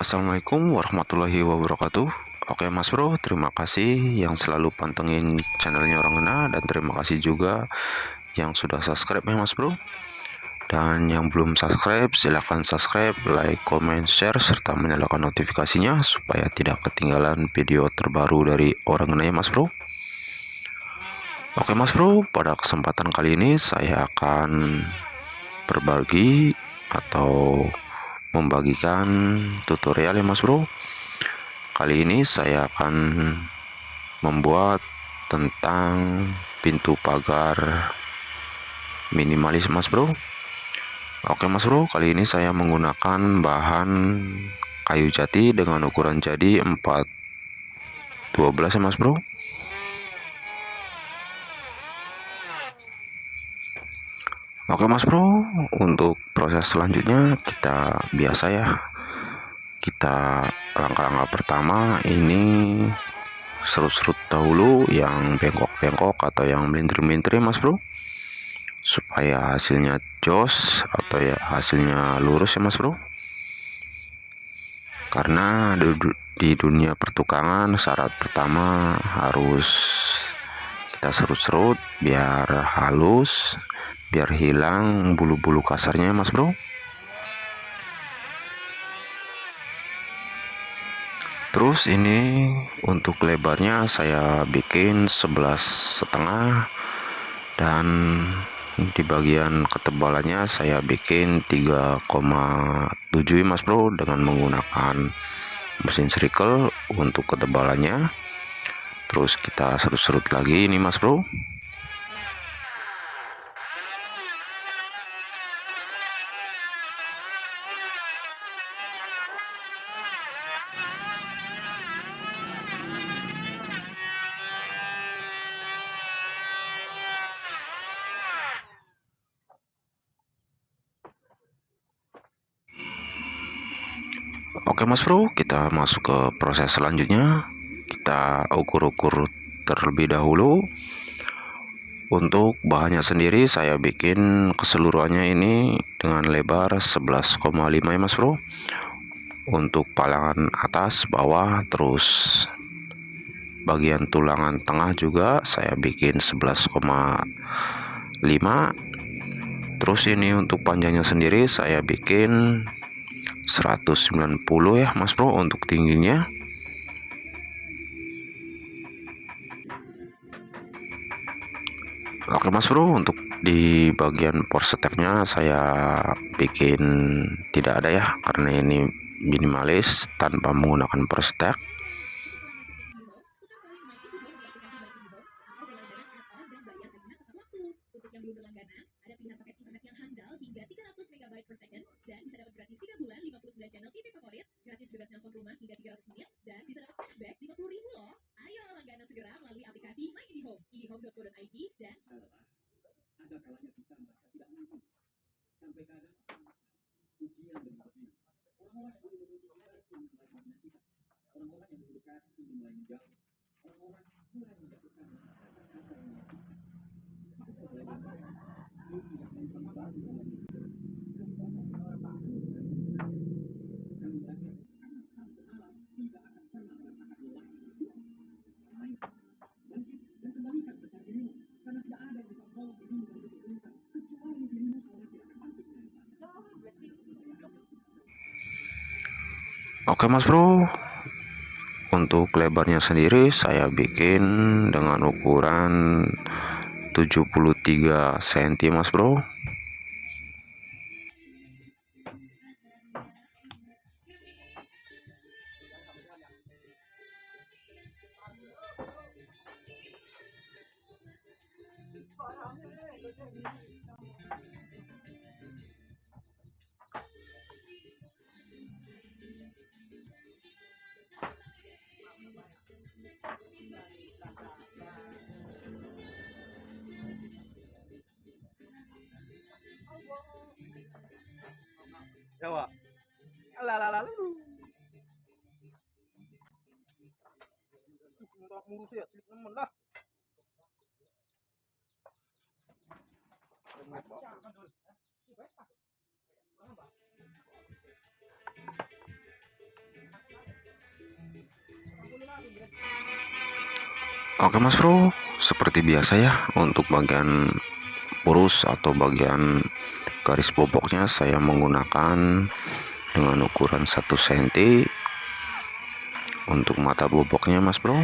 Assalamualaikum warahmatullahi wabarakatuh. Oke Mas Bro, terima kasih yang selalu pantengin channelnya Orang Ngena, dan terima kasih juga yang sudah subscribe ya Mas Bro. Dan yang belum subscribe, silahkan subscribe, like, comment, share, serta menyalakan notifikasinya supaya tidak ketinggalan video terbaru dari Orang Ngena ya Mas Bro. Oke Mas Bro, pada kesempatan kali ini saya akan berbagi atau membagikan tutorial ya Mas Bro. Kali ini saya akan membuat tentang pintu pagar minimalis Mas Bro. Oke Mas Bro, kali ini saya menggunakan bahan kayu jati dengan ukuran jadi 412 ya Mas Bro. Oke Mas Bro, untuk proses selanjutnya kita biasa ya, kita langkah-langkah pertama ini serut-serut dahulu yang bengkok-bengkok atau yang melintir-melintir Mas Bro, supaya hasilnya jos atau ya hasilnya lurus ya Mas Bro. Karena di dunia pertukangan syarat pertama harus kita serut-serut biar halus, biar hilang bulu-bulu kasarnya Mas Bro. Terus ini untuk lebarnya saya bikin 11,5, dan di bagian ketebalannya saya bikin 3,7 Mas Bro, dengan menggunakan mesin circle untuk ketebalannya. Terus kita serut-serut lagi ini Mas Bro. Oke Mas Bro, kita masuk ke proses selanjutnya. Kita ukur-ukur terlebih dahulu. Untuk bahannya sendiri saya bikin keseluruhannya ini dengan lebar 11,5 ya Mas Bro. Untuk palangan atas, bawah, terus bagian tulangan tengah juga saya bikin 11,5. Terus ini untuk panjangnya sendiri saya bikin 190 ya Mas Bro untuk tingginya. Oke Mas Bro, untuk di bagian porseteknya saya bikin tidak ada ya, karena ini minimalis tanpa menggunakan porsetek. Oke Mas Bro, untuk lebarnya sendiri saya bikin dengan ukuran 73 cm Mas Bro. Jawa. Alah. Untuk ngurus ya, temen lah. Oke Mas Bro, seperti biasa ya, untuk bagian purus atau bagian garis boboknya saya menggunakan dengan ukuran 1 cm untuk mata boboknya Mas Bro.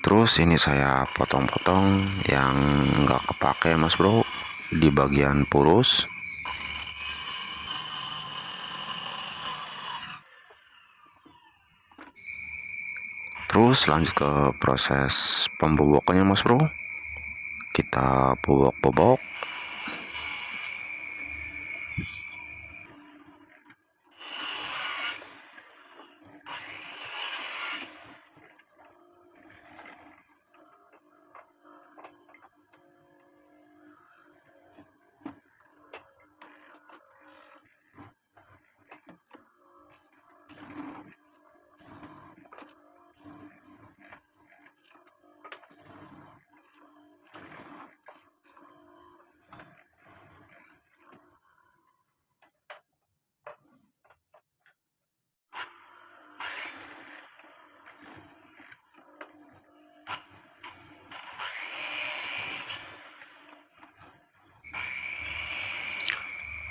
Terus ini saya potong-potong yang enggak kepake Mas Bro di bagian purus. Terus lanjut ke proses pembobokannya Mas Bro. Kita bobok-bobok.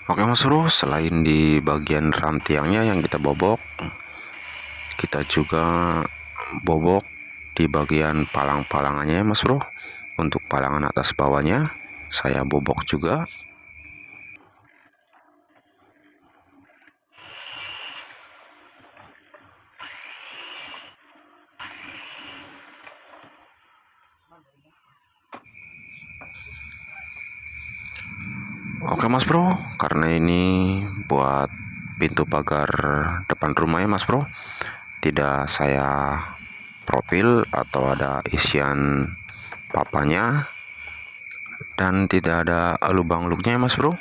Oke Mas Bro, selain di bagian ram tiangnya yang kita bobok, kita juga bobok di bagian palang-palangannya Mas Bro. Untuk palangan atas bawahnya saya bobok juga. Oke Mas Bro, karena ini buat pintu pagar depan rumahnya Mas Bro, tidak saya profil atau ada isian papanya dan tidak ada lubang-lubangnya Mas Bro.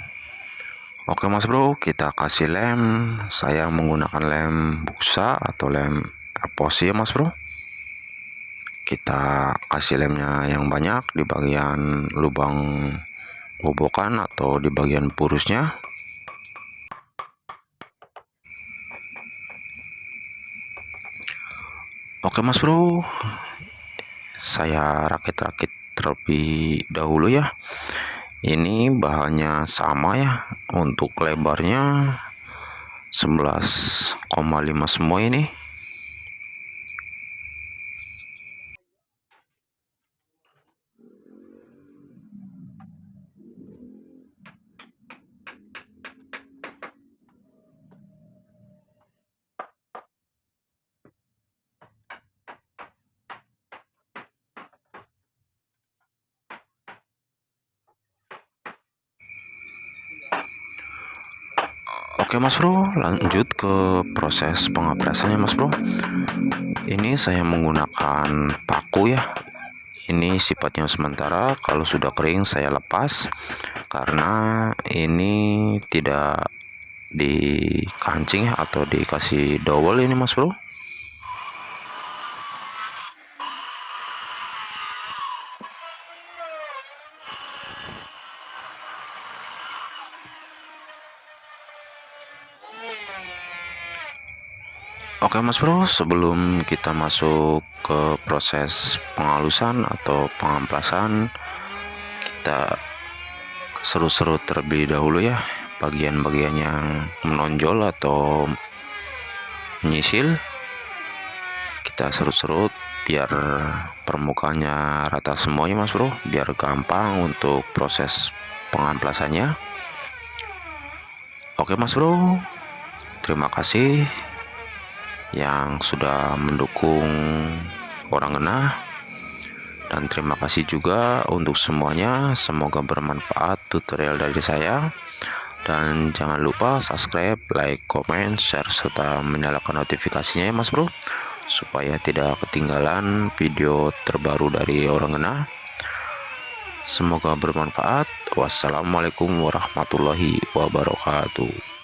Oke Mas Bro, kita kasih lem. Saya menggunakan lem busa atau lem epoxy ya Mas Bro. Kita kasih lemnya yang banyak di bagian lubang bobokan atau di bagian purusnya. Oke Mas Bro, saya rakit-rakit terlebih dahulu ya. Ini bahannya sama ya, untuk lebarnya 11,5 semua ini. Oke Mas Bro, lanjut ke proses pengaprasannya Mas Bro. Ini saya menggunakan paku ya. Ini sifatnya sementara, kalau sudah kering saya lepas karena ini tidak dikancing atau dikasih dowel ini Mas Bro. Oke Mas Bro, sebelum kita masuk ke proses penghalusan atau pengamplasan, kita serut-serut terlebih dahulu ya bagian-bagian yang menonjol atau menyisil. Kita serut-serut biar permukaannya rata semuanya Mas Bro, biar gampang untuk proses pengamplasannya. Oke Mas Bro, terima kasih yang sudah mendukung Orang Ngena, dan terima kasih juga untuk semuanya. Semoga bermanfaat tutorial dari saya, dan jangan lupa subscribe, like, comment, share, serta menyalakan notifikasinya ya Mas Bro, supaya tidak ketinggalan video terbaru dari Orang Ngena. Semoga bermanfaat. Wassalamualaikum warahmatullahi wabarakatuh.